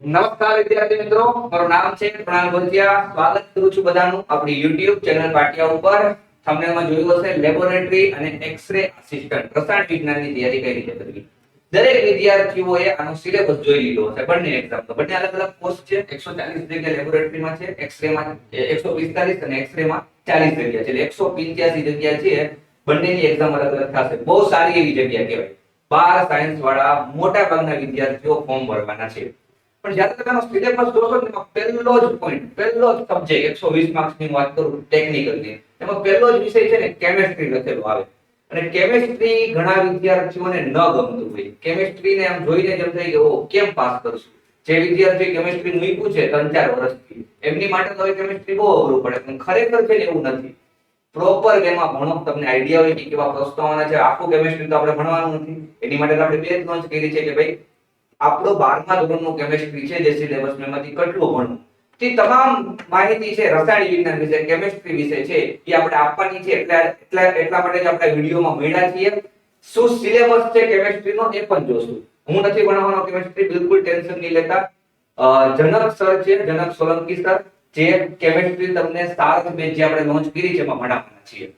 નમસ્કાર વિદ્યાર્થી મિત્રો, મારું નામ છે પ્રણાલ ભોજિયા. સ્વાગત કરું છું બધાનું આપણી YouTube ચેનલ પાટિયા ઉપર. થંબનેલમાં જોયું હશે લેબોરેટરી અને એક્સ-રે આસિસ્ટન્ટ રસાયણ વિજ્ઞાનની તૈયારી કઈ રીતે કરવી. દરેક વિદ્યાર્થીઓએ આનો સિલેબસ જોઈ લીધો હશે. બંને એક્ઝામ બંને અલગ અલગ પોસ્ટ છે. 140 જગ્યા લેબોરેટરીમાં છે, એક્સ-રે માં 145 અને એક્સ-રે માં 40 જગ્યા છે. એટલે 185 જગ્યા છે. બંનેની એક્ઝામ અલગ અલગ થશે. બહુ સારી એવી જગ્યા કહેવાય. 12 સાયન્સ વાળા મોટા ભાગના વિદ્યાર્થીઓ ફોર્મ ભરવાના છે. પણ જ્યારે તમે સિલેબસ જોશો ને એમાં પહેલો જ પોઈન્ટ, પહેલો જ સબ્જેક્ટ 120 માર્ક્સની વાત કરું ટેકનિકલની, એમાં પહેલો જ વિષય છે ને કેમેસ્ટ્રી લખેલો આવે. અને કેમેસ્ટ્રી ઘણા વિદ્યાર્થીઓને ન ગમતું હોય. કેમેસ્ટ્રીને આમ જોઈને જેમ થાય કે ઓ કેમ પાસ કરશું. જે વિદ્યાર્થી કેમેસ્ટ્રી મૂક્યું છે 3-4 વર્ષથી, એમની માટે તો કેમેસ્ટ્રી બહુ અઘરું પડે. પણ ખરેખર છે ને એવું નથી. પ્રોપર વેમાં ભણો, તમને આઈડિયા હોય કે કેવા પ્રશ્નો આવવાના છે. આખું કેમેસ્ટ્રી તો આપણે ભણવાનું નથી. એની માટે આપણે બે જ લોન્ચ કરી છે કે ભાઈ આપણો 12મા ધોરણનું કેમેસ્ટ્રી છે જે સિલેબસ એમાંથી કેટલું ભણવું, તે તમામ માહિતી છે રસાયણ વિજ્ઞાન વિશે, કેમેસ્ટ્રી વિશે છે એ આપણે આપવાની છે. એટલા માટે જ આપણે વિડિયોમાં મળ્યા છીએ. શું સિલેબસ છે કેમેસ્ટ્રીનો એ પણ જોશું. હું નથી ભણાવવાનો કેમેસ્ટ્રી, બિલકુલ ટેન્શન નહીં લેતા. જનક સર છે, જનક સોલંકી સર, જે કેમેસ્ટ્રી તમને સાત બેચ જે આપણે લોન્ચ કરી છે એમાં ભણાવવાના છીએ.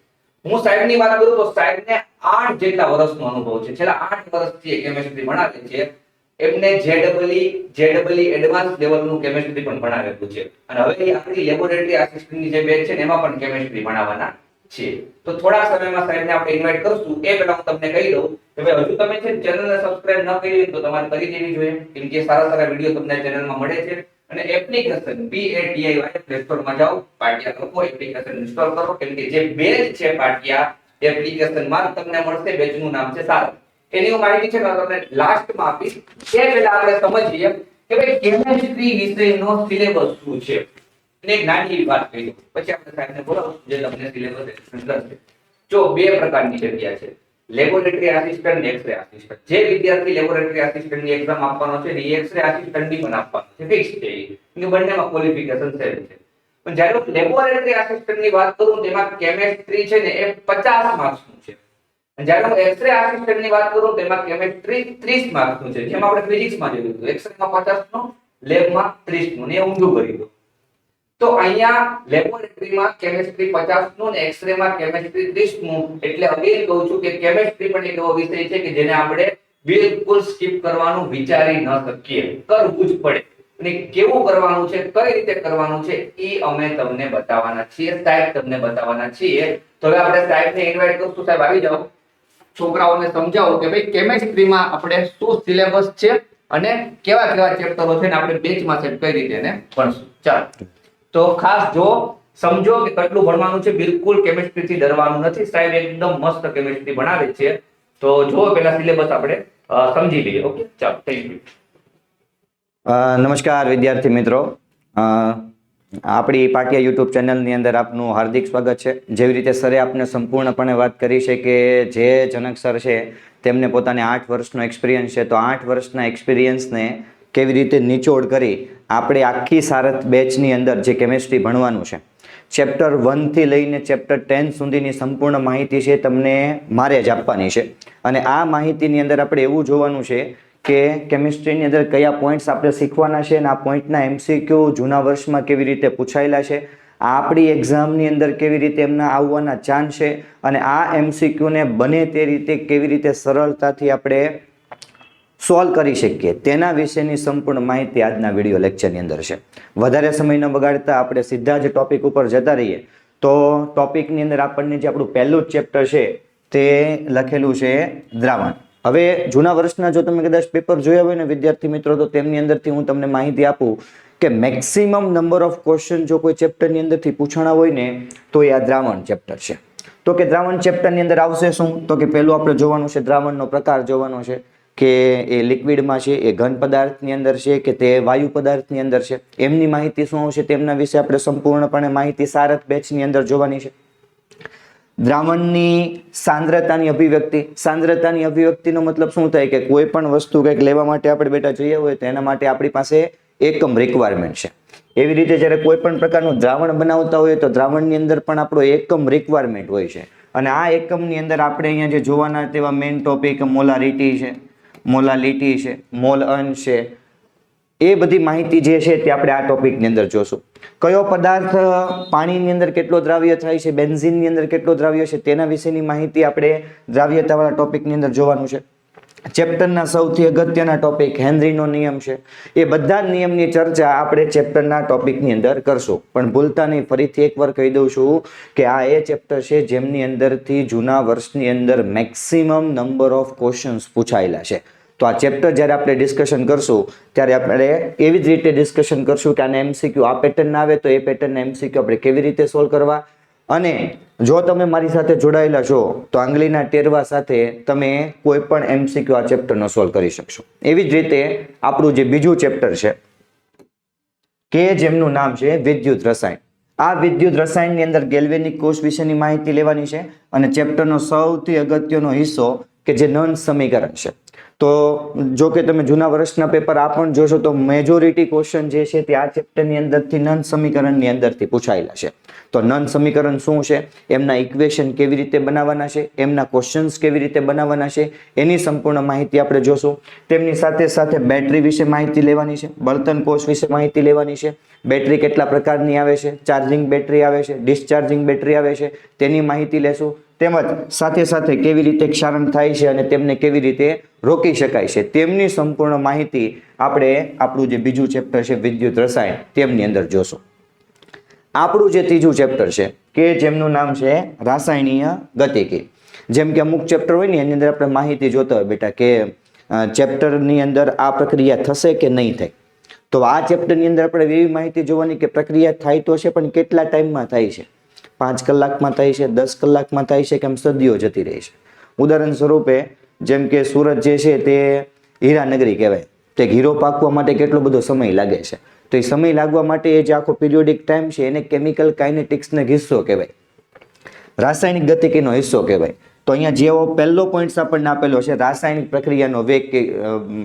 હું સાહેબની વાત કરું તો સાહેબને 8 જેટલા વર્ષનો અનુભવ છે. છેલ્લા 8 વર્ષથી કેમેસ્ટ્રી ભણાવે છે. એમને જેડબલઈ એડવાન્સ લેવલનું કેમેસ્ટ્રી પણ ભણાવેલું છે. અને હવે આપણી લેબોરેટરી આસિસ્ટન્ટની જે બેચ છે ને એમાં પણ કેમેસ્ટ્રી ભણાવવાના છે. તો થોડા સમયમાં સાહેબને આપણે ઇન્વાઇટ કરશું. એ પહેલા હું તમને કહી દઉં કે ભાઈ હજુ તમે છે ચેનલને સબસ્ક્રાઇબ ન કરી હોય તો તમારે કરી દેવી જોઈએ. કેમ કે સારા સારા વિડિયો તમને ચેનલમાં મળે છે. અને એપ્લિકેશન PATIY પ્લે સ્ટોરમાં જાઓ, પાટિયા લખો, એપ્લિકેશન ઇન્સ્ટોલ કરો. કેમ કે જે બેચ છે પાટિયા એપ્લિકેશનમાં તમને મળશે, બેચનું નામ છે સાર. એની હું માહિતી છે ને તમને લાસ્ટમાં આપીશ. એ પહેલા આપણે સમજીએ કે ભાઈ કેમેસ્ટ્રી વિષયનો સિલેબસ શું છે. અને એક નાની વાત કહી દઉં, પછી આપણે સાહેબને બોલાવું જે તમને સિલેબસ એક્સપ્લેન કરશે. જો બે પ્રકારની જગ્યા છે, લેબોરેટરી આસિસ્ટન્ટ અને એક્સ-રે આસિસ્ટન્ટ. જે વિદ્યાર્થી લેબોરેટરી આસિસ્ટન્ટની એક્ઝામ આપવાનો છે એ એક્સ-રે આસિસ્ટન્ટની પણ આપવાનો છે, ફિક્સ છે. એ બંનેમાં ક્વોલિફિકેશન સેમ છે. પણ જ્યારે હું લેબોરેટરી આસિસ્ટન્ટની વાત કરું તેમાં કેમેસ્ટ્રી છે ને એ 50 માર્ક્સનું છે. જ્યારે હું એક્સ-રે આસિસ્ટન્ટની વાત કરું તેમાં કેમેસ્ટ્રી 30 માર્ક્સનું છે. જેમ આપણે ફિઝિક્સમાં જોયું હતું, એક્સ-રેમાં 50 નું, લેબમાં 30 નું, ને ઊંધું કરી દો. તો અહીંયા લેબોરેટરીમાં કેમેસ્ટ્રી 50 નું અને એક્સ-રેમાં કેમેસ્ટ્રી 30 નું. એટલે હવે કહું છું કે કેમેસ્ટ્રી પણ એક એવો વિષય છે કે જેને આપણે બિલકુલ સ્કીપ કરવાનું વિચારી ન શકીએ, કરવું જ પડે. અને કેવું કરવાનું છે, કઈ રીતે કરવાનું છે એ અમે તમને બતાવવાના છીએ. સાહેબ તમને બતાવવાના છીએ. તો હવે આપણે સાહેબને ઇન્વાઇટ કરશું. સાહેબ આવી જાઓ, છોકરાઓને સમજાવો કે ભાઈ કેમેસ્ટ્રીમાં આપણે શું સિલેબસ છે અને કેવા કેવા ચેપ્ટરો છે ને આપણે બેચમાં સેટ કઈ રીતે એને ભણશું. ચાલો, તો ખાસ જો સમજો કે કેટલું ભણવાનું છે. બિલકુલ કેમેસ્ટ્રી થી ડરવાનું નથી. સાહેબ એકદમ મસ્ત કેમેસ્ટ્રી ભણાવે છે. તો જો પહેલા સિલેબસ આપણે સમજી લઈએ. ઓકે, ચાલો, થેન્ક યુ. નમસ્કાર વિદ્યાર્થી મિત્રો, આપણી પાટિયા યુટ્યુબ ચેનલની અંદર આપનું હાર્દિક સ્વાગત છે. જેવી રીતે સરે આપને સંપૂર્ણપણે વાત કરી છે કે જે જનક સર છે તેમને પોતાને 8 વર્ષનો એક્સપિરિયન્સ છે. તો 8 વર્ષના એક્સપિરિયન્સને કેવી રીતે નિચોડ કરી આપણે આખી સારથ બેચની અંદર જે કેમેસ્ટ્રી ભણવાનું છે, ચેપ્ટર 1 થી લઈને ચેપ્ટર 10 સુધીની સંપૂર્ણ માહિતી છે તમને મારે જ આપવાની છે. અને આ માહિતીની અંદર આપણે એવું જોવાનું છે કે કેમિસ્ટ્રીની અંદર કયા પોઈન્ટ્સ આપણે શીખવાના છે અને આ પોઈન્ટના MCQ જૂના વર્ષમાં કેવી રીતે પૂછાયેલા છે, આપણી એક્ઝામની અંદર કેવી રીતે એમના આવવાના ચાન્સ છે અને આ MCQને બને તે રીતે કેવી રીતે સરળતાથી આપણે સોલ્વ કરી શકીએ તેના વિશેની સંપૂર્ણ માહિતી આજના વિડીયો લેક્ચરની અંદર છે. વધારે સમય ન બગાડતા આપણે સીધા જ ટોપિક ઉપર જતા રહીએ. તો ટોપિકની અંદર આપણને જે આપણું પહેલું જ ચેપ્ટર છે તે લખેલું છે દ્રાવણ. હવે જૂના વર્ષના જો તમે કદાચ પેપર જોયા હોય ને વિદ્યાર્થી મિત્રો, તો તેમની અંદરથી હું તમને માહિતી આપું કે મેક્સિમમ નંબર ઓફ ક્વેશ્ચન જો કોઈ ચેપ્ટરની અંદરથી પૂછાણા હોય ને તો એ આ દ્રાવણ ચેપ્ટર છે. તો કે દ્રાવણ ચેપ્ટરની અંદર આવશે શું, તો કે પહેલું આપણે જોવાનું છે દ્રાવણનો પ્રકાર જોવાનો છે કે એ લિક્વિડમાં છે, એ ઘન પદાર્થની અંદર છે કે તે વાયુ પદાર્થની અંદર છે. એમની માહિતી શું આવશે તેમના વિશે આપણે સંપૂર્ણપણે માહિતી સારથ બેચની અંદર જોવાની છે. દ્રાવણની સાંદ્રતાની અભિવ્યક્તિ. સાંદ્રતાની અભિવ્યક્તિનો મતલબ શું થાય કે કોઈ પણ વસ્તુ કંઈક લેવા માટે આપણે બેટા જોઈએ હોય તો એના માટે આપણી પાસે એકમ રિક્વાયરમેન્ટ છે. એવી રીતે જ્યારે કોઈ પણ પ્રકારનું દ્રાવણ બનાવતા હોઈએ તો દ્રાવણની અંદર પણ આપણો એકમ રિક્વાયરમેન્ટ હોય છે. અને આ એકમની અંદર આપણે અહીંયા જે જોવાના તેવા મેઇન ટોપિક મોલારિટી છે, મોલાલિટી છે, મોલ અંશ છે, એ બધી માહિતી જે છે તે આપણે આ ટોપિકની અંદર જોશું. કયો પદાર્થ પાણીની અંદર કેટલો દ્રાવ્ય થાય છે, બેન્ઝીનની અંદર કેટલો દ્રાવ્ય છે, તેના વિશેની માહિતી આપણે દ્રાવ્યતાવાળા ટોપિકની અંદર જોવાનું છે. ચેપ્ટરના સૌથી અગત્યના ટોપિક હેનરીનો નિયમ છે. એ બધા નિયમની ચર્ચા આપણે ચેપ્ટરના ટોપિકની અંદર કરશું. પણ ભૂલતા નહીં, ફરીથી એકવાર કહી દઉં છું કે આ એ ચેપ્ટર છે જેમની અંદરથી જૂના વર્ષની અંદર મેક્સિમમ નંબર ઓફ ક્વેશ્ચન્સ પૂછાયેલા છે. તો આ ચેપ્ટર જ્યારે આપણે ડિસ્કશન કરશું ત્યારે આપણે એવી જ રીતે ડિસ્કશન કરશું કે આને એમસીક્યુ આ પેટર્ન આવે તો એ પેટર્નના એમસીક્યુ આપણે કેવી રીતે સોલ્વ કરવા. અને જો તમે મારી સાથે જોડાયેલા છો તો આંગળીના ટેરવા સાથે તમે કોઈ પણ એમસીક્યુ આ ચેપ્ટરનો સોલ્વ કરી શકશો. એવી જ રીતે આપણું જે બીજું ચેપ્ટર છે કે જેમનું નામ છે વિદ્યુત રસાયણ. આ વિદ્યુત રસાયણની અંદર ગેલ્વેનિક કોષ વિશેની માહિતી લેવાની છે અને ચેપ્ટરનો સૌથી અગત્યનો હિસ્સો કે જે નન સમીકરણ છે. તો જો કે તમે જૂના વર્ષના પેપર આ પણ જોશો તો મેજોરિટી ક્વેશ્ચન જે છે તે આ ચેપ્ટરની અંદરથી નન સમીકરણની અંદરથી પૂછાયેલા છે. તો નન સમીકરણ શું છે, એમના ઇક્વેશન કેવી રીતે બનાવવાના છે, એમના ક્વેશ્ચન્સ કેવી રીતે બનાવવાના છે, એની સંપૂર્ણ માહિતી આપણે જોશું. તેમની સાથે સાથે બેટરી વિશે માહિતી લેવાની છે, બળતણ કોષ વિશે માહિતી લેવાની છે, બેટરી કેટલા પ્રકારની આવે છે, ચાર્જિંગ બેટરી આવે છે, ડિસ્ચાર્જિંગ બેટરી આવે છે, તેની માહિતી લેશું. તેમજ સાથે સાથે કેવી રીતે ક્ષારણ થાય છે અને તેમને કેવી રીતે રોકી શકાય છે તેમની સંપૂર્ણ માહિતી આપણે આપણું જે બીજું ચેપ્ટર છે વિદ્યુત રસાયણ તેમની અંદર જોશું. આપણું જે ત્રીજું ચેપ્ટર છે કે જેમનું નામ છે રાસાયણિક ગતિકી. જેમ કે અમુક ચેપ્ટર હોય ને એની અંદર આપણે માહિતી જોતા હોય બેટા કે ચેપ્ટરની અંદર આ પ્રક્રિયા થશે કે નહીં થાય. તો આ ચેપ્ટરની અંદર આપણે એવી માહિતી જોવાની કે પ્રક્રિયા થાય તો છે પણ કેટલા ટાઈમમાં થાય છે, 5 કલાકમાં થાય છે, 10 કલાકમાં થાય છે, કેમ સદીઓ જતી રહી છે. ઉદાહરણ સ્વરૂપે જેમ કે સુરત જે છે તે હીરાનગરી કહેવાય, તે હીરો પાકવા માટે કેટલો બધો સમય લાગે છે. તો એ સમય લાગવા માટે એ જે આખો પિરિયોડિક ટાઈમ છે એને કેમિકલ કાઇનેટિક્સનો હિસ્સો કહેવાય, રાસાયણિક ગતિકીનો હિસ્સો કહેવાય. તો અહીંયા જેવો પહેલો પોઈન્ટ આપણને આપેલો છે રાસાયણિક પ્રક્રિયાનો વેગ, કે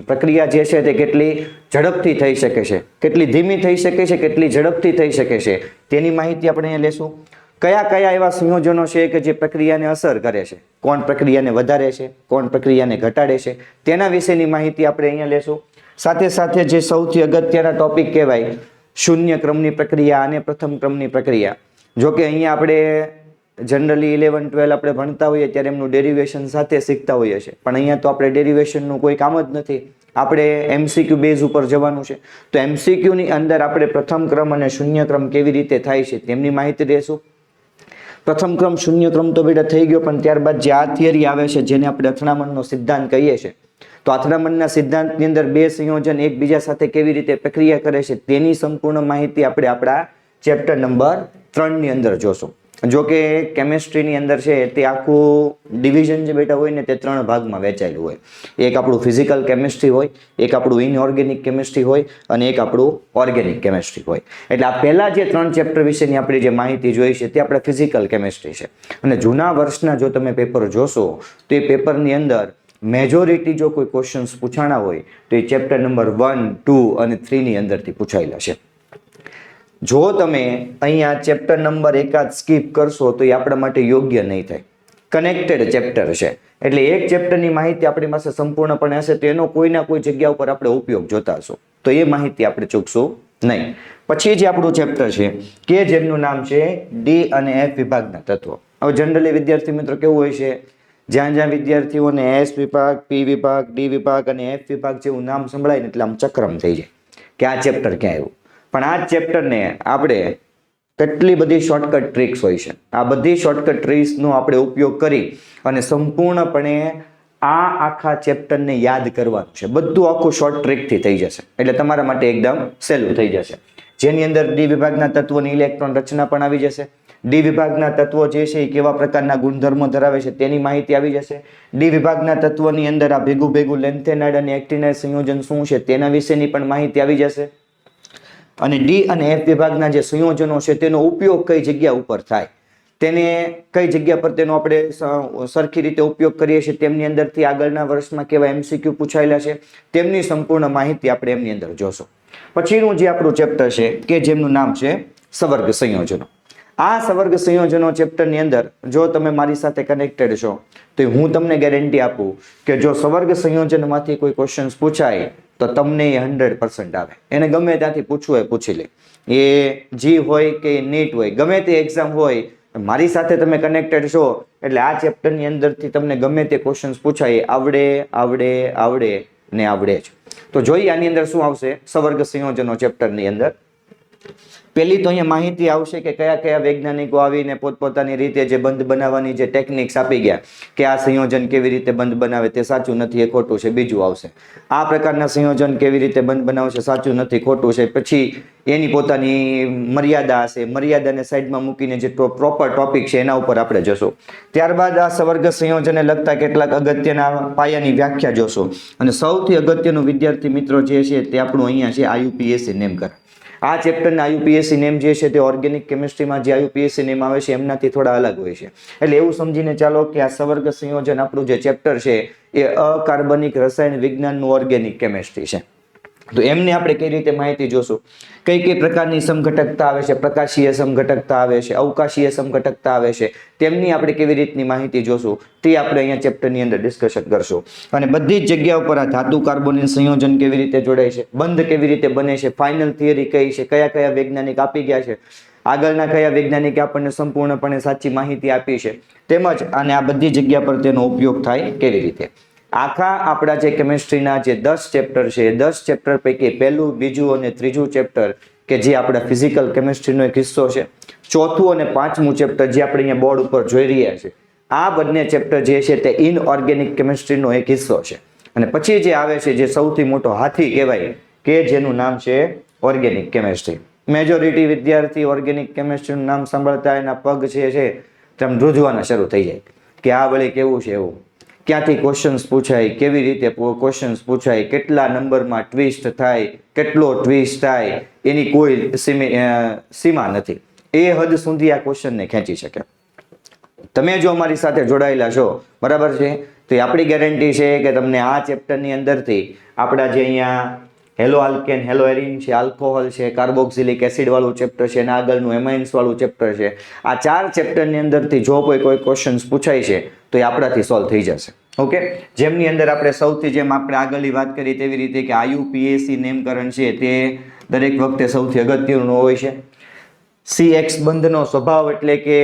પ્રક્રિયા જે છે તે કેટલી ઝડપથી થઈ શકે છે, કેટલી ધીમી થઈ શકે છે, કેટલી ઝડપથી થઈ શકે છે, તેની માહિતી આપણે અહીંયા લેશું. કયા કયા એવા સંયોજનો છે કે જે પ્રક્રિયાને અસર કરે છે, કોણ પ્રક્રિયાને વધારે છે, કોણ પ્રક્રિયાને ઘટાડે છે, તેના વિશેની માહિતી આપણે અહીંયા લેશું. સાથે સાથે જે સૌથી અગત્યના ટોપિક કહેવાય શૂન્ય ક્રમની પ્રક્રિયા અને પ્રથમ ક્રમની પ્રક્રિયા. જો કે અહીંયા આપણે જનરલી 11-12 આપણે ભણતા હોઈએ ત્યારે એમનું ડેરિવેશન સાથે શીખતા હોઈએ છીએ, પણ અહીંયા તો આપણે ડેરિવેશનનું કોઈ કામ જ નથી. આપણે એમસીક્યુ બેઝ ઉપર જવાનું છે. તો એમસીક્યુની અંદર આપણે પ્રથમ ક્રમ અને શૂન્ય ક્રમ કેવી રીતે થાય છે તેમની માહિતી લેશું. પ્રથમ ક્રમ શૂન્ય ક્રમ તો બેટા થઈ ગયો, પણ ત્યારબાદ જે આ થિયરી આવે છે જેને આપણે અથડામણનો સિદ્ધાંત કહીએ છીએ, તો અથડામણના સિદ્ધાંતની અંદર બે સંયોજન એકબીજા સાથે કેવી રીતે પ્રક્રિયા કરે છે તેની સંપૂર્ણ માહિતી આપણે આપણા ચેપ્ટર નંબર 3 ની અંદર જોશું. જો કે કેમેસ્ટ્રીની અંદર છે તે આખું ડિવિઝન જે બેટા હોય ને તે 3 ભાગમાં વહેંચાયેલું હોય. એક આપણું ફિઝિકલ કેમેસ્ટ્રી હોય, એક આપણું ઇનઓર્ગેનિક કેમેસ્ટ્રી હોય અને એક આપણું ઓર્ગેનિક કેમેસ્ટ્રી હોય. એટલે આ પહેલા જે 3 ચેપ્ટર વિશેની આપણી જે માહિતી જોઈ છે તે આપણે ફિઝિકલ કેમેસ્ટ્રી છે. અને જૂના વર્ષના જો તમે પેપર જોશો તો એ પેપરની અંદર મેજોરિટી જો કોઈ ક્વેશ્ચન્સ પૂછાણા હોય તો એ ચેપ્ટર નંબર 1, 2 અને 3 ની અંદરથી પૂછાયેલા છે. જો તમે અહીંયા ચેપ્ટર નંબર 1 સ્કીપ કરશો તો એ આપણા માટે યોગ્ય નહીં થાય. કનેક્ટેડ ચેપ્ટર છે એટલે એક ચેપ્ટરની માહિતી આપણી પાસે સંપૂર્ણપણે હશે તો એનો કોઈના કોઈ જગ્યા ઉપર આપણે ઉપયોગ જોતા હશો, તો એ માહિતી આપણે ચૂકશું નહીં. પછી જે આપણું ચેપ્ટર છે કે જેમનું નામ છે ડી અને એફ વિભાગના તત્વો. હવે જનરલી વિદ્યાર્થી મિત્રો કેવું હોય છે, જ્યાં જ્યાં વિદ્યાર્થીઓને એસ વિભાગ, પી વિભાગ, ડી વિભાગ અને એફ વિભાગ જેવું નામ સંભળાય ને એટલે આમ ચક્રમ થઈ જાય કે આ ચેપ્ટર ક્યાં આવ્યું. પણ આ ચેપ્ટરને આપણે કેટલી બધી શોર્ટકટ ટ્રિક્સ હોય છે, આ બધી શોર્ટકટ ટ્રિક્સનો આપણે ઉપયોગ કરી અને સંપૂર્ણપણે આ આખા ચેપ્ટરને યાદ કરવાનું છે. બધું આખું શોર્ટ ટ્રિકથી થઈ જશે એટલે તમારા માટે એકદમ સહેલું થઈ જશે. જેની અંદર ડી વિભાગના તત્વોની ઇલેક્ટ્રોન રચના પણ આવી જશે. ડી વિભાગના તત્વો જે છે એ કેવા પ્રકારના ગુણધર્મો ધરાવે છે તેની માહિતી આવી જશે. ડી વિભાગના તત્વોની અંદર આ ભેગું ભેગું લેન્થેનાઇડ અને એક્ટિનાઇડ સંયોજન શું છે તેના વિશેની પણ માહિતી આવી જશે. અને ડી અને એફ વિભાગના જે સંયોજનો છે તેનો ઉપયોગ કઈ જગ્યા ઉપર થાય, તેને કઈ જગ્યા પર તેનો આપણે સરખી રીતે ઉપયોગ કરીએ છીએ, તેમની અંદરથી આગળના વર્ષમાં કેવા એમસીક્યુ પૂછાયેલા છે તેમની સંપૂર્ણ માહિતી આપણે એમની અંદર જોશું. પછીનું જે આપણું ચેપ્ટર છે કે જેમનું નામ છે સવર્ગ સંયોજનો. આ સવર્ગ સંયોજનો ચેપ્ટરની અંદર જો તમે મારી સાથે કનેક્ટેડ છો તો હું તમને ગેરંટી આપું કે જો સવર્ગ સંયોજનમાંથી કોઈ ક્વેશ્ચન્સ પૂછાય તો તમને એ 100% આવે. એને ગમે ત્યાંથી પૂછવું હોય પૂછી લે, એ જી હોય કે નીટ હોય, ગમે તે એક્ઝામ હોય, મારી સાથે તમે કનેક્ટેડ છો એટલે આ ચેપ્ટરની અંદરથી તમને ગમે તે ક્વેશ્ચન્સ પૂછાય આવડે આવડે આવડે ને આવડે જ. તો જોઈએ આની અંદર શું આવશે સવર્ગ સંયોજનો ચેપ્ટરની અંદર. પહેલી તો અહીંયા માહિતી આવશે કે કયા કયા વૈજ્ઞાનિકો આવીને પોતપોતાની રીતે જે બંધ બનાવવાની જે ટેકનિક્સ આપી ગયા કે આ સંયોજન કેવી રીતે બંધ બનાવે તે સાચું નથી એ ખોટું છે. બીજું આવશે આ પ્રકારના સંયોજન કેવી રીતે બંધ બનાવશે સાચું નથી ખોટું છે. પછી એની પોતાની મર્યાદા હશે, મર્યાદાને સાઈડમાં મૂકીને જે પ્રોપર ટોપિક છે એના ઉપર આપણે જશું. ત્યારબાદ આ સવર્ગ સંયોજનને લગતા કેટલાક અગત્યના પાયાની વ્યાખ્યા જોશું. અને સૌથી અગત્યનું વિદ્યાર્થી મિત્રો જે છે તે આપણું અહીંયા છે IUPAC નેમ કર. આ ચેપ્ટરના IUPAC નેમ જે છે તે ઓર્ગેનિક કેમિસ્ટ્રીમાં જે IUPAC નેમ આવે છે એમનાથી થોડા અલગ હોય છે. એટલે એવું સમજીને ચાલો કે આ સવર્ગ સંયોજન આપણું જે ચેપ્ટર છે એ અકાર્બનિક રસાયણ વિજ્ઞાનનું ઓર્ગેનિક કેમિસ્ટ્રી છે. તો એમને આપણે કઈ રીતે માહિતી જોશું, કઈ કઈ પ્રકારની સમઘટકતા આવે છે, પ્રકાશીય સમઘટકતા આવે છે, અવકાશીય સમઘટકતા આવે છે, તેમની આપણે કેવી રીતની માહિતી જોશું તે આપણે અહીંયા ચેપ્ટરની અંદર ડિસ્કશન કરશું. અને બધી જ જગ્યા ઉપર આ ધાતુ કાર્બોનિલ સંયોજન કેવી રીતે જોડાય છે, બંધ કેવી રીતે બને છે, ફાઇનલ થિયરી કઈ છે, કયા કયા વૈજ્ઞાનિક આપી ગયા છે, આગળના કયા વૈજ્ઞાનિકે આપણને સંપૂર્ણપણે સાચી માહિતી આપી છે, તેમજ અને આ બધી જગ્યા પર તેનો ઉપયોગ થાય કેવી રીતે. આખા આપણા જે કેમિસ્ટ્રીના જે 10 ચેપ્ટર છે એ 10 ચેપ્ટર પૈકી પહેલું, બીજું અને ત્રીજું ચેપ્ટર કે જે આપણા ફિઝિકલ કેમિસ્ટ્રીનો એક હિસ્સો છે, ચોથું અને પાંચમું ચેપ્ટર જે આપણે અહીંયા બોર્ડ ઉપર જોઈ રહ્યા છે, આ બંને ચેપ્ટર જે છે તે ઇનઓર્ગેનિક કેમિસ્ટ્રીનો એક હિસ્સો છે. અને પછી જે આવે છે જે સૌથી મોટો હાથી કહેવાય કે જેનું નામ છે ઓર્ગેનિક કેમિસ્ટ્રી. મેજોરિટી વિદ્યાર્થી ઓર્ગેનિક કેમિસ્ટ્રીનું નામ સાંભળતા એના પગ છે તેમ ધ્રુજવાના શરૂ થઈ જાય કે આ વળી કેવું છે એવું, ક્યાંથી ક્વેશ્ચન્સ પૂછાય, કેવી રીતે ક્વેશ્ચન્સ પૂછાય, કેટલા નંબરમાં ટ્વિસ્ટ થાય, કેટલો ટ્વિસ્ટ થાય, એની કોઈ સીમા નથી. એ હદ સુધી આ ક્વેશ્ચનને ખેંચી શકે. તમે જો અમારી સાથે જોડાયેલા છો બરાબર છે તો એ આપણી ગેરંટી છે કે તમને આ ચેપ્ટરની અંદરથી આપણા જે અહીંયા હેલો આલ્કેન, હેલો એરિન છે, આલ્કોહોલ છે, કાર્બોક્સિલિક એસિડ વાળું ચેપ્ટર છે અને આગળનું એમાઇન્સ વાળું ચેપ્ટર છે, આ 4 ચેપ્ટરની અંદરથી જો કોઈ ક્વેશ્ચન્સ પૂછાય છે તો એ આપણાથી સોલ્વ થઈ જશે. ઓકે, જેમની અંદર આપણે સૌથી જેમ આપણે આગળની વાત કરી તેવી રીતે કે IUPAC નેમકરણ છે તે દરેક વખતે સૌથી અગત્યનું હોય છે. CX બંધનો સ્વભાવ એટલે કે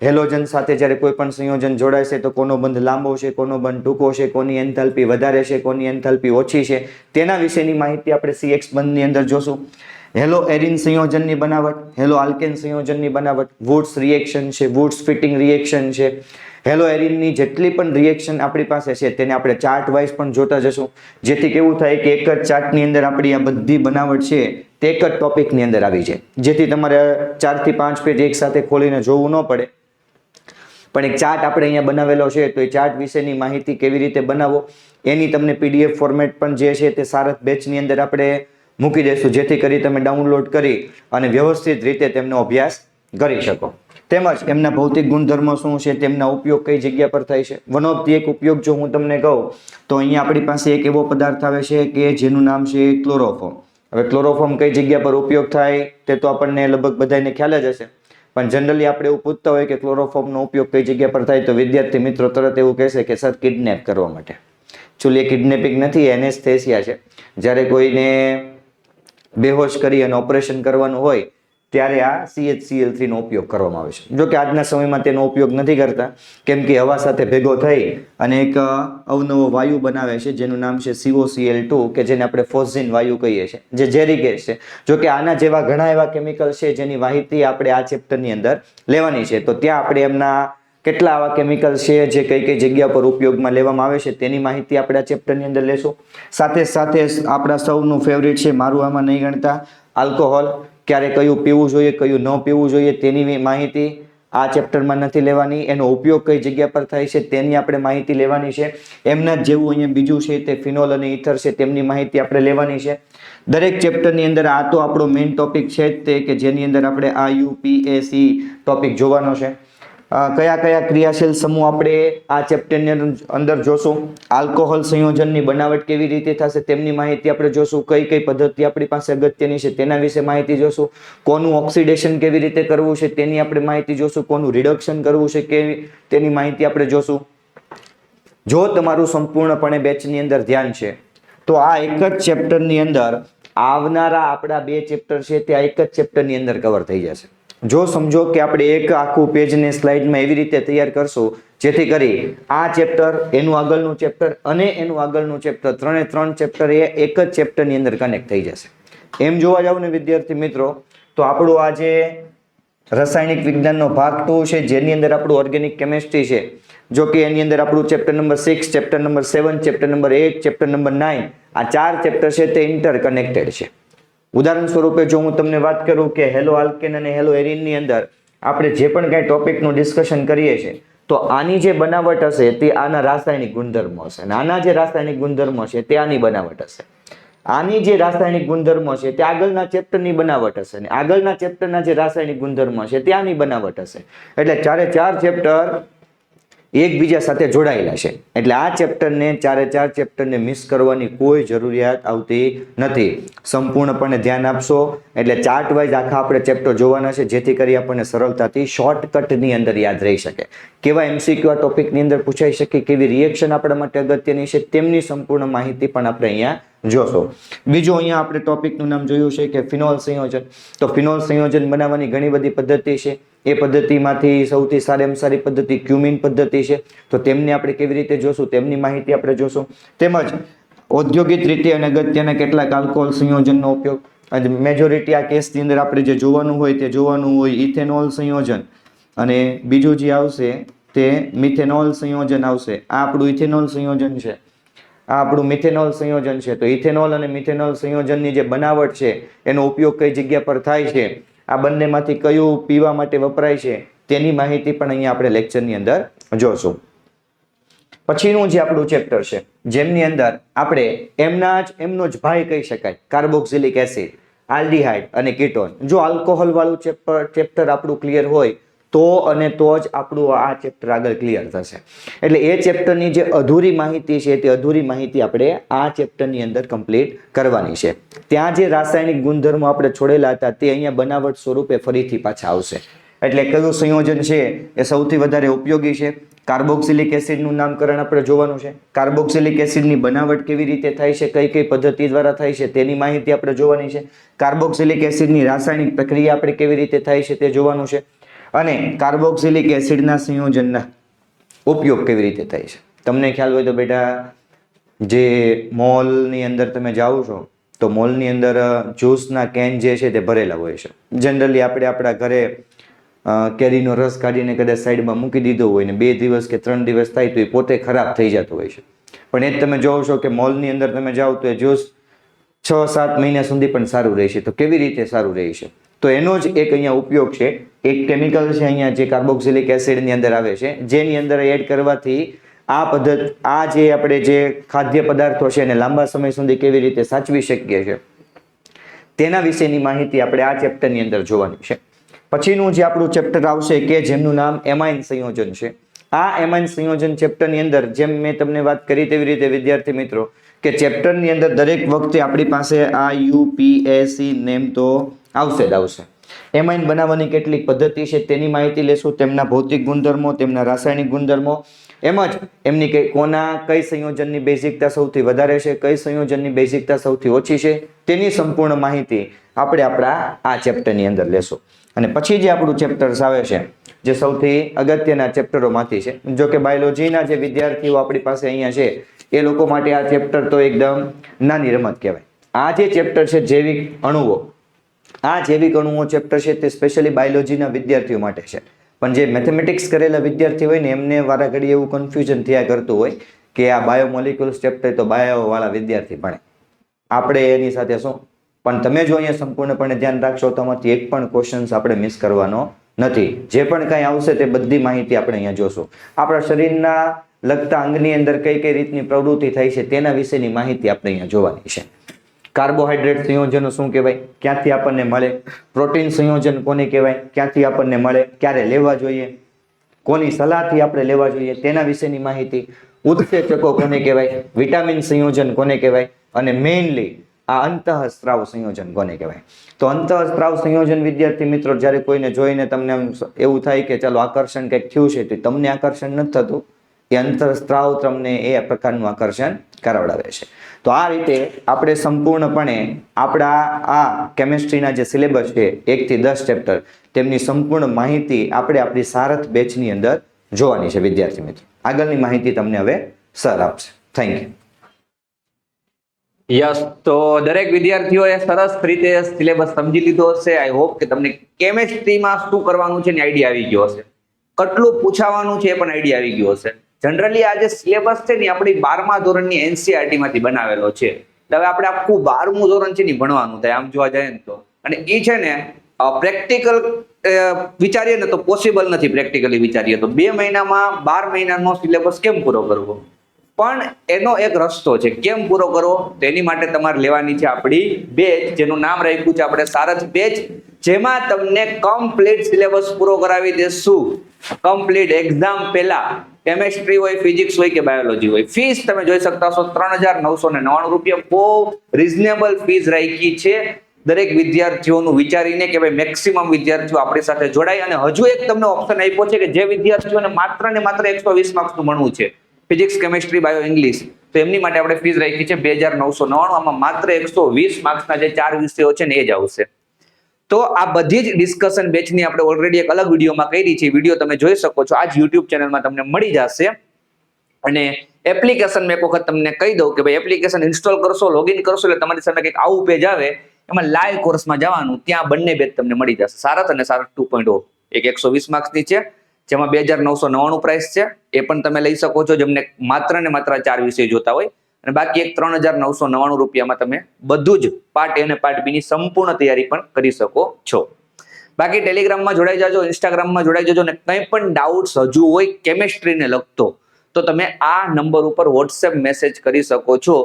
હેલોજન સાથે જ્યારે કોઈ પણ સંયોજન જોડાય છે તો કોનો બંધ લાંબો છે, કોનો બંધ ટૂંકો છે, કોની એન્થાલ્પી વધારે છે, કોની એન્થાલ્પી ઓછી છે, તેના વિશેની માહિતી આપણે CX બંધની અંદર જોશું. હેલો એરિન સંયોજનની બનાવટ, હેલો આલ્કેન સંયોજનની બનાવટ, વુડ્સ રિએક્શન છે, વુડ્સ ફિટિંગ રિએક્શન છે, હેલો એરિનની જેટલી પણ રિએક્શન આપણી પાસે છે તેને આપણે ચાર્ટ વાઇઝ પણ જોતા જશું, જેથી કેવું થાય કે એક જ ચાર્ટની અંદર આપણી આ બધી બનાવટ છે તે એક જ ટોપિકની અંદર આવી જાય, જેથી તમારે 4 થી 5 પેજ એક સાથે ખોલીને જોવું ન પડે. પણ એક ચાર્ટ આપણે અહીંયા બનાવેલો છે તો એ ચાર્ટ વિશેની માહિતી કેવી રીતે બનાવો એની તમને PDF ફોર્મેટ પણ જે છે તે સારથ બેચની અંદર આપણે મૂકી દઈશું, જેથી કરી તમે ડાઉનલોડ કરી અને વ્યવસ્થિત રીતે તેમનો અભ્યાસ કરી શકો. તેમજ એમના ભૌતિક ગુણધર્મો શું છે, તેમના ઉપયોગ કઈ જગ્યા પર થાય છે. વન ઓફ ધી એક ઉપયોગ જો હું તમને કહું તો અહીંયા આપણી પાસે એક એવો પદાર્થ આવે છે કે જેનું નામ છે ક્લોરોફોર્મ. હવે ક્લોરોફોર્મ કઈ જગ્યા પર ઉપયોગ થાય તે તો આપણને લગભગ બધાને ખ્યાલ જ હશે, પણ જનરલી આપણે એવું પૂછતા હોય કે ક્લોરોફોર્મનો ઉપયોગ કઈ જગ્યા પર થાય તો વિદ્યાર્થી મિત્રો તરત એવું કહેશે કે સર કિડનેપ કરવા માટે. એકચ્યુઅલી કિડનેપિંગ નથી, એનેસ્થેસિયા છે. જ્યારે કોઈને બેહોશ કરી અને ઓપરેશન કરવાનું હોય ત્યારે આ CHCl3 નો ઉપયોગ કરવામાં આવે છે. જો કે આજના સમયમાં તેનો ઉપયોગ નથી કરતા, કેમ કે હવા સાથે ભેગો થઈ અને એક અવનવો વાયુ બનાવે છે જેનું નામ છે COCl2 કે જેને આપણે ફોઝિન વાયુ કહીએ છીએ, જે ઝેરી ગેસ છે. જો કે આના જેવા ઘણા એવા કેમિકલ છે જેની માહિતી આપણે આ ચેપ્ટરની અંદર લેવાની છે, તો ત્યાં આપણે એમના કેટલા આવા કેમિકલ છે જે કઈ કઈ જગ્યા પર ઉપયોગમાં લેવામાં આવે છે તેની માહિતી આપણે આ ચેપ્ટરની અંદર લેશું. સાથે સાથે આપણા સૌનું ફેવરિટ છે, મારું આમાં નહીં ગણતા, આલ્કોહોલ. ક્યારે કયું પીવું જોઈએ, કયું ન પીવું જોઈએ તેની માહિતી આ ચેપ્ટરમાં નથી લેવાની. એનો ઉપયોગ કઈ જગ્યા પર થાય છે તેની આપણે માહિતી લેવાની છે. એમના જેવું અહીંયા બીજું છે તે ફિનોલ અને ઇથર છે, તેમની માહિતી આપણે લેવાની છે. દરેક ચેપ્ટરની અંદર આ તો આપણો મેઇન ટોપિક છે જ તે કે જેની અંદર આપણે IUPAC ટોપિક જોવાનો છે. કયા કયા ક્રિયાશીલ સમૂહ આપણે આ ચેપ્ટરની અંદર જોશું. આલ્કોહોલ સંયોજનની બનાવટ કેવી રીતે થશે તેમની માહિતી આપણે જોશું. કઈ કઈ પદ્ધતિ આપણી પાસે અગત્યની છે તેના વિશે માહિતી જોશું. કોનું ઓક્સિડેશન કેવી રીતે કરવું છે તેની આપણે માહિતી જોશું. કોનું રિડક્શન કરવું છે તેની માહિતી આપણે જોશું. જો તમારું સંપૂર્ણપણે બેચની અંદર ધ્યાન છે તો આ એક જ ચેપ્ટરની અંદર આવનારા આપણા 2 ચેપ્ટર છે તે આ એક જ ચેપ્ટરની અંદર કવર થઈ જશે. જો સમજો કે આપણે એક આખું પેજને સ્લાઇડમાં એવી રીતે તૈયાર કરશું જેથી કરી આ ચેપ્ટર, એનું આગળનું ચેપ્ટર અને એનું આગળનું ચેપ્ટર, 3 ચેપ્ટર એ એક જ ચેપ્ટરની અંદર કનેક્ટ થઈ જશે. એમ જોવા જાવ ને વિદ્યાર્થી મિત્રો, તો આપણું આ જે રાસાયણિક વિજ્ઞાનનો ભાગ 2 છે, જેની અંદર આપણું ઓર્ગેનિક કેમિસ્ટ્રી છે, જો કે એની અંદર આપણું chapter number 6, chapter number 7, chapter number 8, chapter number 9, આ 4 ચેપ્ટર છે તે ઇન્ટરકનેક્ટેડ છે. ઉદાહરણ સ્વરૂપે જો હું તમને વાત કરું કે હેલો આલ્કેન અને હેલો એરિનની અંદર આપણે જે પણ કાંઈ ટોપિકનું ડિસ્કશન કરીએ છીએ, તો આની જે બનાવટ હશે તે આના રાસાયણિક ગુણધર્મો હશે, અને આના જે રાસાયણિક ગુણધર્મો છે તે આની બનાવટ હશે. આની જે રાસાયણિક ગુણધર્મો છે તે આગળના ચેપ્ટરની બનાવટ હશે, અને આગળના ચેપ્ટરના જે રાસાયણિક ગુણધર્મો છે તે આની બનાવટ હશે. એટલે 4 ચેપ્ટર એકબીજા સાથે જોડાયેલા છે. એટલે આ ચેપ્ટરને 4 ચેપ્ટરને મિસ કરવાની કોઈ જરૂરિયાત આવતી નથી. સંપૂર્ણપણે ધ્યાન આપશો એટલે ચાર્ટ વાઇઝ આખા આપણે ચેપ્ટર જોવાના છે, જેથી કરી આપણને સરળતાથી શોર્ટકટની અંદર યાદ રહી શકે. કેવા MCQ આ ટોપિકની અંદર પૂછાઈ શકે, કેવી રિએક્શન આપણા માટે અગત્યની છે, તેમની સંપૂર્ણ માહિતી પણ આપણે અહીંયા જોશો. બીજું અહીંયા આપણે ટોપિકનું નામ જોયું છે કે ફિનોલ સંયોજન. તો ફિનોલ સંયોજન બનાવવાની ઘણી બધી પદ્ધતિ છે. એ પદ્ધતિમાંથી સૌથી સારામાં સારી પદ્ધતિ ક્યુમિન પદ્ધતિ છે. તો તેમને આપણે કેવી રીતે જોશું તેમની માહિતી આપણે જોશું. તેમજ ઔદ્યોગિક રીતે અને અગત્યના કેટલાક આલ્કોહોલ સંયોજનનો ઉપયોગ, અને મેજોરિટી આ કેસની અંદર આપણે જે જોવાનું હોય ઇથેનોલ સંયોજન, અને બીજું જે આવશે તે મિથેનોલ સંયોજન આવશે. આ આપણું ઇથેનોલ સંયોજન છે, આ આપણું મિથેનોલ સંયોજન છે. તો ઇથેનોલ અને મિથેનોલ સંયોજનની જે બનાવટ છે એનો ઉપયોગ કઈ જગ્યા પર થાય છે, આ બંનેમાંથી કયું પીવા માટે વપરાય છે તેની માહિતી પણ અહીંયા આપણે લેક્ચરની અંદર જોશું. પછીનું જે આપણું ચેપ્ટર છે, જેમની અંદર આપણે એમનો જ ભાઈ કહી શકાય, કાર્બોક્સિલિક એસિડ, આલ્ડીહાઇડ અને કીટોન. જો આલ્કોહોલ વાળું ચેપ્ટર આપણું ક્લિયર હોય તો જ આપણું આ ચેપ્ટર આગળ ક્લિયર થશે. એટલે એ ચેપ્ટરની જે અધૂરી માહિતી છે તે અધૂરી માહિતી આપણે આ ચેપ્ટરની અંદર કમ્પ્લીટ કરવાની છે. ત્યાં જે રાસાયણિક ગુણધર્મો આપણે છોડેલા હતા તે અહીંયા બનાવટ સ્વરૂપે ફરીથી પાછા આવશે. એટલે કયું સંયોજન છે એ સૌથી વધારે ઉપયોગી છે, કાર્બોક્સિલિક એસિડનું નામકરણ આપણે જોવાનું છે. કાર્બોક્સિલિક એસિડની બનાવટ કેવી રીતે થાય છે, કઈ કઈ પદ્ધતિ દ્વારા થાય છે તેની માહિતી આપણે જોવાની છે. કાર્બોક્સિલિક એસિડની રાસાયણિક પ્રક્રિયા આપણે કેવી રીતે થાય છે તે જોવાનું છે. અને કાર્બોક્સિલિક એસિડના સંયોજનના ઉપયોગ કેવી રીતે થાય છે. તમને ખ્યાલ હોય તો બેટા, જે મોલની અંદર તમે જાઓ છો તો મોલની અંદર જ્યુસના કેન જે છે તે ભરેલા હોય છે. જનરલી આપણે આપણા ઘરે કેરીનો રસ કાઢીને કદાચ સાઈડમાં મૂકી દીધો હોય ને 2 દિવસ કે 3 દિવસ થાય તો એ પોતે ખરાબ થઈ જતો હોય છે. પણ એ જ તમે જોવો છો કે મોલની અંદર તમે જાઓ તો એ જ્યુસ 6-7 મહિના સુધી પણ સારું રહેશે. તો કેવી રીતે સારું રહેશે? તો એનો જ એક અહીંયા ઉપયોગ છે. એક કેમિકલ છે અહીંયા જે કાર્બોક્સિલિક એસિડની અંદર આવે છે, જેની અંદર એડ કરવાથી આ જે આપણે જે ખાદ્ય પદાર્થો છે એને લાંબા સમય સુધી કેવી રીતે સાચવી શકીએ છીએ તેના વિશેની માહિતી આપણે આ ચેપ્ટરની અંદર જોવાની છે. પછીનું જે આપણું ચેપ્ટર આવશે કે જેમનું નામ એમાઇન સંયોજન છે. આ એમાઇન સંયોજન ચેપ્ટરની અંદર જેમ મેં તમને વાત કરી તેવી રીતે વિદ્યાર્થી મિત્રો કે ચેપ્ટરની અંદર દરેક વખતે આપણી પાસે આ UPSC નેમ તો આવશે જ આવશે. એમાઇન બનાવવાની કેટલીક પદ્ધતિ છે તેની માહિતી લેશું, તેમના ભૌતિક ગુણધર્મો, તેમના રાસાયણિક ગુણધર્મો, એમજ એમની કઈ સંયોજનની બેઝિકતા સૌથી વધારે છે, કઈ સંયોજનની બેઝિકતા સૌથી ઓછી છે, તેની સંપૂર્ણ માહિતી આપણે આપણા આ ચેપ્ટરની અંદર લેશું. અને પછી જે આપણું ચેપ્ટર્સ આવે છે જે સૌથી અગત્યના ચેપ્ટરોમાંથી છે, જો કે બાયોલોજીના જે વિદ્યાર્થીઓ આપણી પાસે અહીંયા છે એ લોકો માટે આ ચેપ્ટર તો એકદમ નાની રમત કહેવાય. આ જે ચેપ્ટર છે જૈવિક અણુઓ, આ જૈવિક અણુઓ ચેપ્ટર છે તે સ્પેશિયલી બાયોલોજીના વિદ્યાર્થીઓ માટે છે. પણ જે મેથેમેટિક્સ કરેલા વિદ્યાર્થી હોય ને એમને વારાઘડી એવું કન્ફ્યુઝન થયા કરતું હોય કે આ બાયોમોલિક્યુલ્સ ચેપ્ટર તો બાયોવાળા વિદ્યાર્થી ભણે, આપણે એની સાથે શું. પણ તમે જો અહીંયા સંપૂર્ણપણે ધ્યાન રાખશો તો આમાંથી એક પણ ક્વેશ્ચન્સ આપણે મિસ કરવાનો નથી. જે પણ કાંઈ આવશે તે બધી માહિતી આપણે અહીંયા જોશું. આપણા શરીરના લગતા અંગની અંદર કઈ કઈ રીતની પ્રવૃત્તિ થાય છે તેના વિશેની માહિતી આપણે અહીંયા જોવાની છે. કાર્બોહાઈડ્રેટ સંયોજનો શું કહેવાય, ક્યાંથી આપણને મળે, પ્રોટીન સંયોજન કોને કહેવાય, ક્યાંથી આપણને મળે, ક્યારે લેવા જોઈએ, કોની સલાહથી આપણે લેવા જોઈએ તેના વિશેની માહિતી, ઉત્સેચકો કોને કહેવાય, વિટામિન સંયોજન કોને કહેવાય, અને મેઇનલી આ અંતઃસ્ત્રાવ સંયોજન કોને કહેવાય. તો અંતઃસ્ત્રાવ સંયોજન વિદ્યાર્થી મિત્રો જ્યારે કોઈને જોઈને તમને એવું થાય કે ચાલો આકર્ષણ કંઈક થયું છે, તો તમને આકર્ષણ નથી થતું, એ અંતરસ્ત્રાવ તમને એ પ્રકારનું આકર્ષણ કરાવડાવે છે. તો આ રીતે આપણે સંપૂર્ણપણે આપણા આ કેમિસ્ટ્રીના જે સિલેબસ છે 1 થી 10 ચેપ્ટર તેમની સંપૂર્ણ માહિતી આપણે આપણી સારથ બેચની અંદર જોવાની છે વિદ્યાર્થી મિત્રો. આગળની માહિતી તમને હવે સર આપશે. Thank you. યસ, તો દરેક વિદ્યાર્થીઓએ સરસ રીતે સિલેબસ સમજી લીધો હશે. આઈ હોપ કે તમને કેમેસ્ટ્રીમાં શું કરવાનું છે ને આઈડિયા આવી ગયો હશે, કેટલું પૂછાવાનું છે એ પણ આઈડિયા આવી ગયો હશે. જનરલી આ જે સિલેબસ છે ને આપણી 12મા ધોરણની એનસીઈઆરટી માંથી બનાવેલો છે. હવે આપણે આખું 12મું ધોરણ છે ને ભણવાનું થાય આમ જોવા જાય ને તો, અને એ છે ને પ્રેક્ટિકલ વિચારીએ ને તો પોસિબલ નથી. પ્રેક્ટિકલી વિચારીએ તો 2 મહિનામાં 12 મહિનાનો સિલેબસ કેમ પૂરો કરવો, પણ એનો એક રસ્તો છે કેમ પૂરો કરવો. તેની માટે તમારે લેવાની છે આપણી બેચ, જેનું નામ રાખ્યું છે આપણે સારથ બેચ, જેમાં તમને કમ્પ્લીટ સિલેબસ પૂરો કરાવી દેશું. કમ્પ્લીટ એક્ઝામ પહેલા કેમેસ્ટ્રી હોય, ફિઝિક્સ હોય કે બાયોલોજી હોય. ફીસ તમે જોઈ શકતા છો 3,999 રૂપિયા. બહુ રિઝનેબલ ફીસ રાખી છે દરેક વિદ્યાર્થીઓનું વિચારીને કે ભાઈ મેક્સિમમ વિદ્યાર્થીઓ આપણી સાથે જોડાય. અને હજુ એક તમને ઓપ્શન આપ્યો છે કે જે વિદ્યાર્થીઓને માત્ર ને માત્ર 120 માર્ક્સનું ભણવું છે, ફિઝિક્સ, કેમેસ્ટ્રી, બાયો, ઇંગ્લિશ, તો એમની માટે આપણે ફીસ રાખી છે 2,999. આમાં માત્ર 120 માર્ક્સના જે 4 વિષયો છે ને એ જ આવશે. તો આ બધી જ ડિસ્કશન બેચની આપણે ઓલરેડી એક અલગ વિડીયોમાં કરી છે. વિડીયો તમે જોઈ શકો છો, આ જ યુટ્યુબ ચેનલમાં તમને મળી જશે. અને એપ્લિકેશન મેં એક વખત તમને કહી દઉં કે ભાઈ એપ્લિકેશન ઇન્સ્ટોલ કરશો, લોગિન કરશો એટલે તમારી સામે કંઈક આવું પેજ આવે, એમાં લાઈવ કોર્સમાં જવાનું, ત્યાં બંને બેચ તમને મળી જશે, સારથ અને સારથ 2.0. એક 120 માર્ક્સની છે જેમાં 2,999 પ્રાઇસ છે, એ પણ તમે લઈ શકો છો જેમને માત્ર ને માત્ર 4 વિષય જોતા હોય. અને બાકી એક 3,999 રૂપિયામાં તમે બધું જ પાર્ટ એ અને પાર્ટ બી ની સંપૂર્ણ તૈયારી પણ કરી શકો છો. બાકી ટેલિગ્રામમાં જોડાઈ જાજો, ઇન્સ્ટાગ્રામમાં જોડાઈ જાજો, અને કંઈ પણ ડાઉટ્સ હજુ હોય કેમેસ્ટ્રીને લગતો તો તમે આ નંબર ઉપર વોટ્સએપ મેસેજ કરી શકો છો.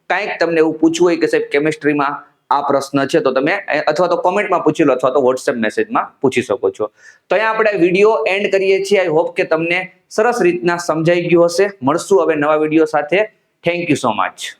કાંઈક તમને એવું પૂછવું હોય કે સાહેબ કેમેસ્ટ્રીમાં આ પ્રશ્ન છે તો તમે અથવા તો કોમેન્ટમાં પૂછી લો અથવા તો વોટ્સએપ મેસેજમાં પૂછી શકો છો. તો અહીંયા આપણે વિડીયો એન્ડ કરીએ છીએ. આઈ હોપ કે તમને સરસ રીતના સમજાઈ ગયું હશે. મળશું હવે નવા વિડીયો સાથે. Thank you so much.